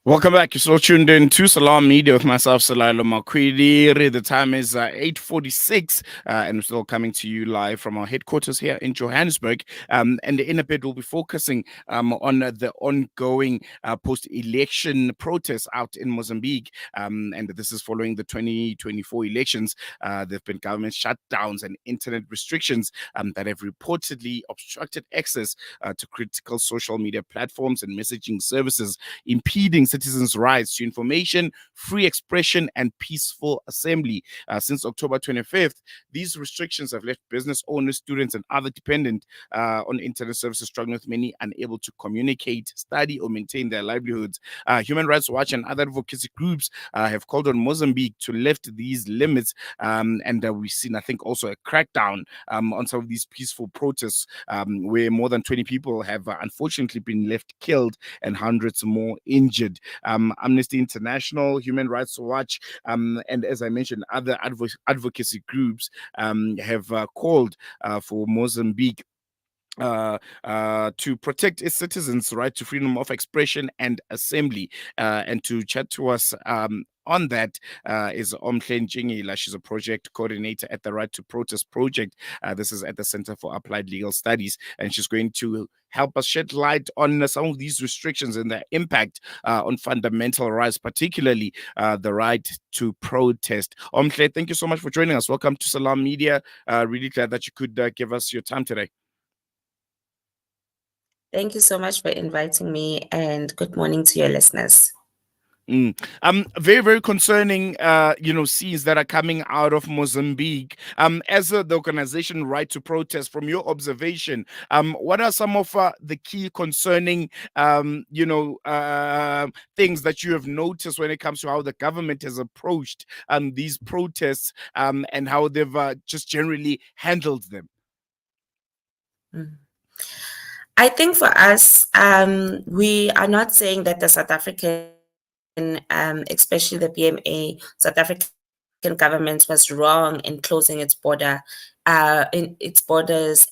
Welcome back. You're still tuned in to Salam Media with myself, Salalo Makwidi. The time is 8:46, and we're still coming to you live from our headquarters here in Johannesburg. And in a bit, we'll be focusing on the ongoing post-election protests out in Mozambique. And this is following the 2024 elections. There have been government shutdowns and internet restrictions that have reportedly obstructed access to critical social media platforms and messaging services, impeding citizens' rights to information, free expression, and peaceful assembly. Since October 25th, these restrictions have left business owners, students, and other dependent on internet services struggling with many unable to communicate, study, or maintain their livelihoods. Human Rights Watch and other advocacy groups have called on Mozambique to lift these limits, and we've seen, I think, also a crackdown on some of these peaceful protests, where more than 20 people have unfortunately been left killed and hundreds more injured. Amnesty International, Human Rights Watch, and as I mentioned, other advocacy groups have called for Mozambique to protect its citizens' right to freedom of expression and assembly. And to chat to us on that is Omhle Ntshingila. She's a project coordinator at the Right to Protest project. This is at the Center for Applied Legal Studies, and she's going to help us shed light on some of these restrictions and their impact on fundamental rights, particularly the right to protest. Omhle, thank you so much for joining us. Welcome to Salam Media. Really glad that you could give us your time today. Thank you so much for inviting me, and good morning to your listeners. Very, very concerning, scenes that are coming out of Mozambique. As the organization Right to Protest, from your observation, what are some of the key concerning, things that you have noticed when it comes to how the government has approached these protests and how they've just generally handled them? I think for us, we are not saying that the South African, especially the BMA, South African government was wrong in closing its borders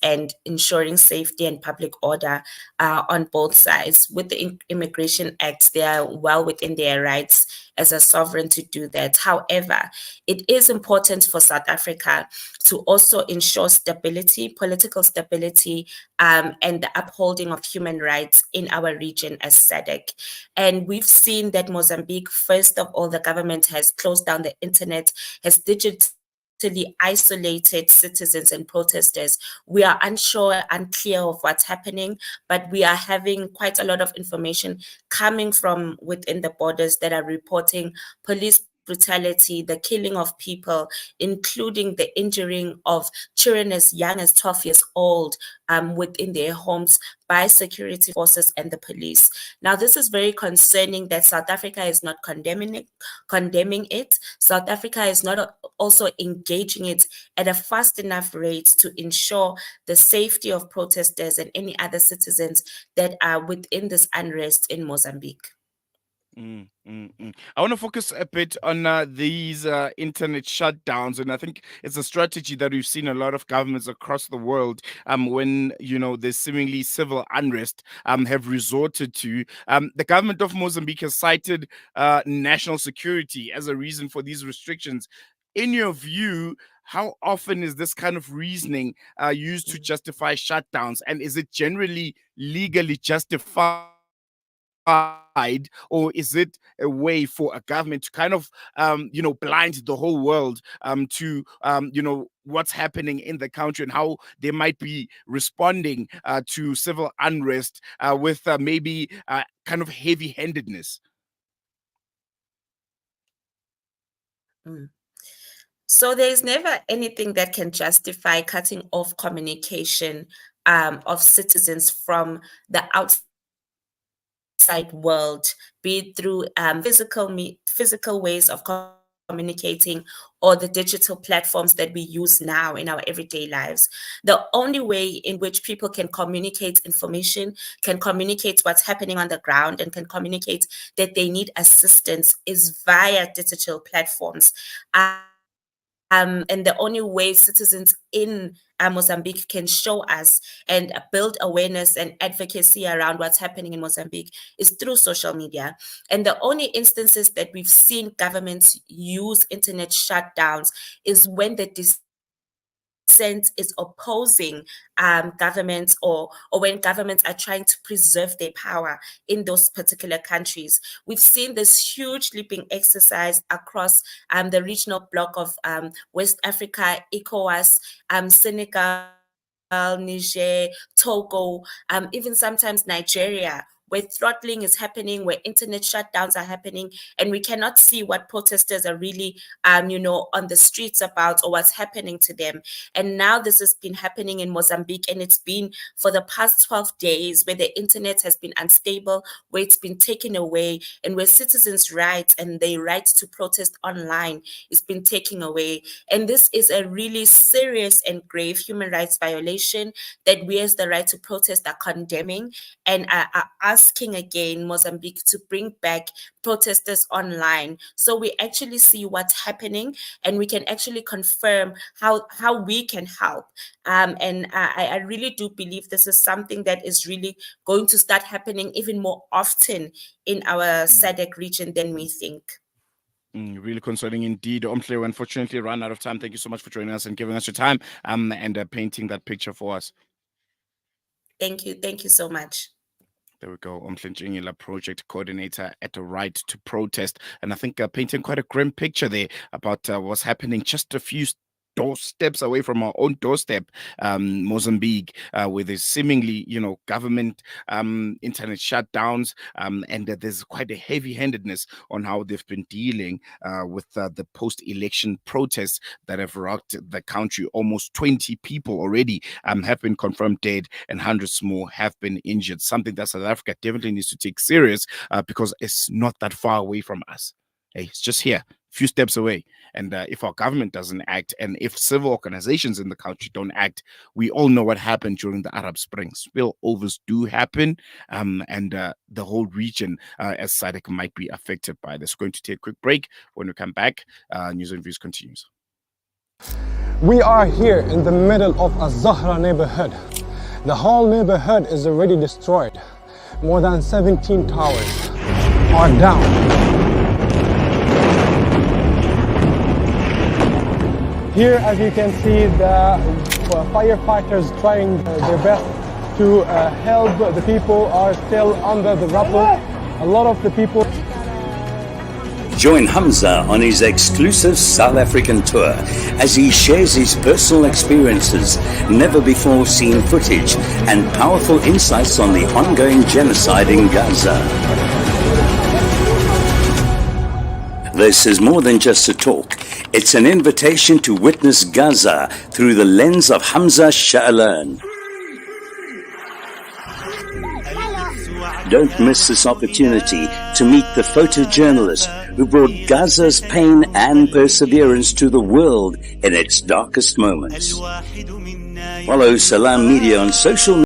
and ensuring safety and public order on both sides. With the Immigration Act, they are well within their rights as a sovereign to do that. However, it is important for South Africa to also ensure stability, political stability, and the upholding of human rights in our region as SADC. And we've seen that Mozambique, first of all, the government has closed down the internet, has digitally isolated citizens and protesters. We are unclear of what's happening, but we are having quite a lot of information coming from within the borders that are reporting police brutality, the killing of people, including the injuring of children as young as 12 years old within their homes by security forces and the police. Now, this is very concerning that South Africa is not condemning it. South Africa is not also engaging it at a fast enough rate to ensure the safety of protesters and any other citizens that are within this unrest in Mozambique. I want to focus a bit on these internet shutdowns, and I think it's a strategy that we've seen a lot of governments across the world when there's seemingly civil unrest have resorted to. The government of Mozambique has cited national security as a reason for these restrictions. In your view, how often is this kind of reasoning used to justify shutdowns, and is it generally legally justified? Or is it a way for a government to kind of, blind the whole world to, what's happening in the country and how they might be responding to civil unrest with maybe kind of heavy-handedness? So there's never anything that can justify cutting off communication of citizens from the outside world, be it through physical ways of communicating or the digital platforms that we use now in our everyday lives. The only way in which people can communicate information, can communicate what's happening on the ground, and can communicate that they need assistance is via digital platforms. and the only way citizens in Mozambique can show us and build awareness and advocacy around what's happening in Mozambique is through social media. And the only instances that we've seen governments use internet shutdowns is when the dissent is opposing governments, or when governments are trying to preserve their power in those particular countries. We've seen this huge leaping exercise across the regional bloc of West Africa, ECOWAS, Senegal, Niger, Togo, even sometimes Nigeria, where throttling is happening, where internet shutdowns are happening, and we cannot see what protesters are really, on the streets about, or what's happening to them. And now this has been happening in Mozambique, and it's been for the past 12 days, where the internet has been unstable, where it's been taken away, and where citizens' rights and their rights to protest online is been taken away. And this is a really serious and grave human rights violation that we as the Right to Protest are condemning, and are asking again Mozambique to bring back protesters online, so we actually see what's happening and we can actually confirm how we can help. And I really do believe this is something that is really going to start happening even more often in our SADC region than we think. Really concerning indeed. Omhle, we unfortunately run out of time. Thank you so much for joining us and giving us your time and painting that picture for us. Thank you. Thank you so much. There we go. Omhle Ntshingila, project coordinator at the Right to Protest. And I think painting quite a grim picture there about what's happening just a few doorsteps away from our own doorstep, Mozambique, where there's seemingly, government internet shutdowns, and there's quite a heavy-handedness on how they've been dealing with the post-election protests that have rocked the country. Almost 20 people already have been confirmed dead, and hundreds more have been injured. Something that South Africa definitely needs to take serious because it's not that far away from us. Hey, it's just here, a few steps away. And if our government doesn't act, and if civil organizations in the country don't act, we all know what happened during the Arab Spring. Spillovers do happen, and the whole region, as SADC, might be affected by this. We're going to take a quick break. When we come back, News and Views continues. We are here in the middle of a Zahra neighborhood. The whole neighborhood is already destroyed. More than 17 towers are down. Here, as you can see, the firefighters trying their best to help. The people are still under the rubble. A lot of the people. Join Hamza on his exclusive South African tour as he shares his personal experiences, never before seen footage, and powerful insights on the ongoing genocide in Gaza. This is more than just a talk. It's an invitation to witness Gaza through the lens of Hamza Sha'alan. Don't miss this opportunity to meet the photojournalist who brought Gaza's pain and perseverance to the world in its darkest moments. Follow Salam Media on social media.